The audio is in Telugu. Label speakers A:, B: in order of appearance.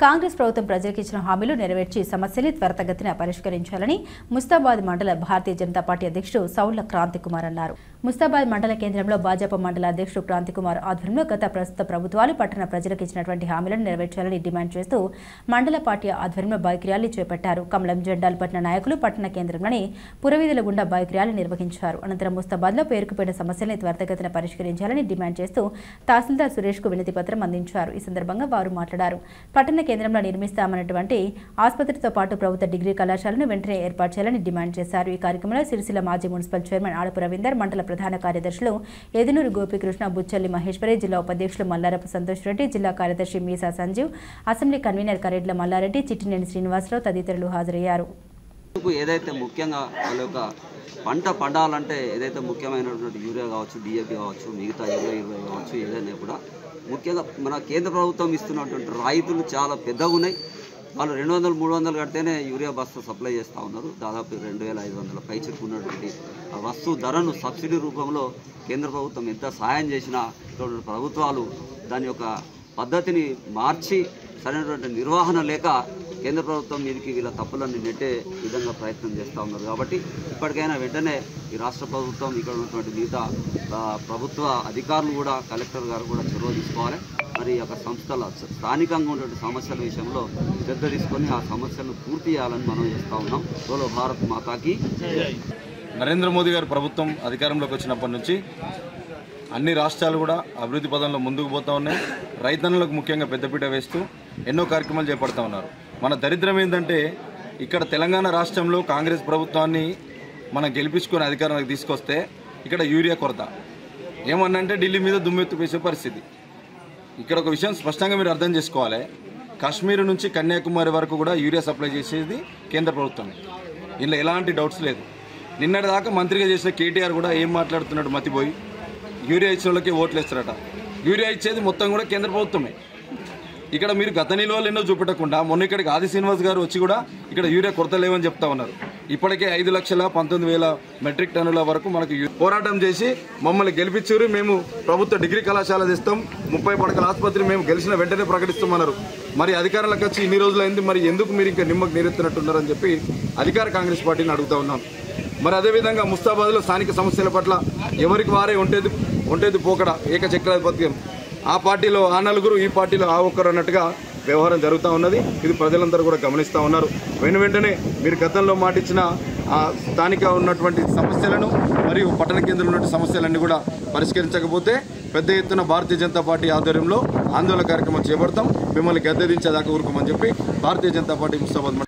A: కాంగ్రెస్ ప్రభుత్వం ప్రజలకు ఇచ్చిన హామీలు నెరవేర్చి సమస్యల్ని త్వరితగతిన పరిష్కరించాలని ముస్తాబాద్ మండల భారతీయ జనతా పార్టీ అధ్యక్షుడు సౌళ్ల క్రాంతికుమార్ అన్నారు. ముస్తాబాద్ మండల కేంద్రంలో భాజపా మండల అధ్యక్షుడు క్రాంతికుమార్ ఆధ్వర్యంలో ప్రస్తుత ప్రభుత్వాలు పట్టణ ప్రజలకు ఇచ్చినటువంటి హామీలను నెరవేర్చాలని డిమాండ్ చేస్తూ మండల పార్టీ ఆధ్వర్యంలో బైక్ ర్యాలీ చేపట్టారు. కమలం జెండాలు పట్టిన నాయకులు పట్టణ కేంద్రంలోని పురవీధుల గుండా బైక్ ర్యాలీ నిర్వహించారు. అనంతరం ముస్తాబాద్లో పేరుకుపోయిన సమస్యల్ని త్వరితగతిన పరిష్కరించాలని డిమాండ్ చేస్తూ తహసీల్దార్ సురేష్ కు వినతి పత్రం అందించారు. ఈ సందర్భంగా వారు మాట్లాడారు. పట్టణ కేంద్రంలో నిర్మిస్తామన్నటువంటి ఆసుపత్రితో పాటు ప్రభుత్వ డిగ్రీ కళాశాలను వెంటనే ఏర్పాటు చేయాలని డిమాండ్ చేశారు. ఈ కార్యక్రమంలో సిరిసిల్ల మాజీ మున్సిపల్ చైర్మన్ ఆడపు రవీందర్, మండల ప్రధాన కార్యదర్శులు ఎదునూరు గోపీకృష్ణ, బుచ్చల్లి మహేశ్వరి, జిల్లా ఉపాధ్యక్షులు మల్లారపు సంతోష్ రెడ్డి, జిల్లా కార్యదర్శి మీసా సంజీవ్, అసెంబ్లీ కన్వీనర్ కరెడ్ల మల్లారెడ్డి, చిట్టినేని శ్రీనివాసరావు తదితరులు హాజరయ్యారు.
B: ఏదైతే ముఖ్యంగా వాళ్ళ యొక్క పంట పండాలంటే ఏదైతే ముఖ్యమైనటువంటి యూరియా కావచ్చు, డిఏపి కావచ్చు, మిగతా 20 కావచ్చు, ఏదైనా కూడా ముఖ్యంగా మన కేంద్ర ప్రభుత్వం ఇస్తున్నటువంటి రైతులు చాలా పెద్దగా ఉన్నాయి. వాళ్ళు 200-300 కడితేనే యూరియా బస్తా సప్లై చేస్తూ ఉన్నారు. దాదాపు 2500 పైచెక్కు ఉన్నటువంటి ఆ వస్తువు ధరను సబ్సిడీ రూపంలో కేంద్ర ప్రభుత్వం ఎంత సహాయం చేసినా ప్రభుత్వాలు దాని యొక్క పద్ధతిని మార్చి సరైనటువంటి నిర్వహణ లేక కేంద్ర ప్రభుత్వం మీదకి వీళ్ళ తప్పులన్నీ నెట్టే విధంగా ప్రయత్నం చేస్తూ ఉన్నారు. కాబట్టి ఇప్పటికైనా వెంటనే ఈ రాష్ట్ర ప్రభుత్వం, ఇక్కడ ఉన్నటువంటి మిగతా ప్రభుత్వ అధికారులు కూడా, కలెక్టర్ గారు కూడా చొరవ తీసుకోవాలి. మరి యొక్క సంస్థల స్థానికంగా ఉన్నటువంటి సమస్యల విషయంలో శ్రద్ధ తీసుకొని ఆ సమస్యలను పూర్తి చేయాలని మనం చేస్తూ ఉన్నాం. బోలో భారత్ మాతాకి.
C: నరేంద్ర మోదీ గారి ప్రభుత్వం అధికారంలోకి వచ్చినప్పటి నుంచి అన్ని రాష్ట్రాలు కూడా అభివృద్ధి పదంలో ముందుకు పోతూ ఉన్నాయి. రైతన్నులకు ముఖ్యంగా పెద్దపీట వేస్తూ ఎన్నో కార్యక్రమాలు చేపడుతూ ఉన్నారు. మన దరిద్రం ఏంటంటే ఇక్కడ తెలంగాణ రాష్ట్రంలో కాంగ్రెస్ ప్రభుత్వాన్ని మనం గెలిపించుకొని అధికారంలోకి తీసుకొస్తే ఇక్కడ యూరియా కొరత ఏమన్నంటే ఢిల్లీ మీద దుమ్మెత్తుపేసే పరిస్థితి. ఇక్కడ ఒక విషయం స్పష్టంగా మీరు అర్థం చేసుకోవాలి. కాశ్మీర్ నుంచి కన్యాకుమారి వరకు కూడా యూరియా సప్లై చేసేది కేంద్ర ప్రభుత్వమే. ఇందులో ఎలాంటి డౌట్స్ లేదు. నిన్నటి దాకా మంత్రిగా చేసిన కేటీఆర్ కూడా ఏం మాట్లాడుతున్నాడు మతిపోయి, యూరియా ఇచ్చిన వాళ్ళకి ఓట్లు వేస్తారట. యూరియా ఇచ్చేది మొత్తం కూడా కేంద్ర ప్రభుత్వమే. ఇక్కడ మీరు గత నిల్వలు ఎన్నో చూపెట్టకుండా మొన్న ఇక్కడికి ఆది శ్రీనివాస్ గారు వచ్చి కూడా ఇక్కడ యూరియా కొరత లేవని చెప్తా ఉన్నారు. ఇప్పటికే 5,19,000 మెట్రిక్ టన్నుల వరకు మనకు పోరాటం చేసి మమ్మల్ని గెలిపించారు. మేము ప్రభుత్వ డిగ్రీ కళాశాల తెస్తాం, 30 పడకల ఆసుపత్రి మేము గెలిచిన వెంటనే ప్రకటిస్తామన్నారు. మరి అధికారంలోకి వచ్చి ఇన్ని రోజులైంది, మరి ఎందుకు మీరు ఇంకా నిమ్మకు నీరెత్తినట్టున్నారని చెప్పి అధికార కాంగ్రెస్ పార్టీని అడుగుతా ఉన్నాం. మరి అదేవిధంగా ముస్తాబాద్లో స్థానిక సమస్యల పట్ల ఎవరికి వారే ఒంటేది పోకడ ఏకచక్రాధిపత్యం. ఆ పార్టీలో ఆ నలుగురు, ఈ పార్టీలో ఆ ఒక్కరు అన్నట్టుగా వ్యవహారం జరుగుతూ ఉన్నది. ఇది ప్రజలందరూ కూడా గమనిస్తూ ఉన్నారు. వెంటనే మీరు గతంలో మాటిచ్చిన ఆ స్థానిక ఉన్నటువంటి సమస్యలను మరియు పట్టణ కేంద్రంలో ఉన్న సమస్యలన్నీ కూడా పరిష్కరించకపోతే పెద్ద ఎత్తున భారతీయ జనతా పార్టీ ఆధ్వర్యంలో ఆందోళన కార్యక్రమం చేపడతాం. మిమ్మల్ని గద్దెదించేదాకా ఊరుకోమని చెప్పి భారతీయ జనతా పార్టీ ముస్తాబాద్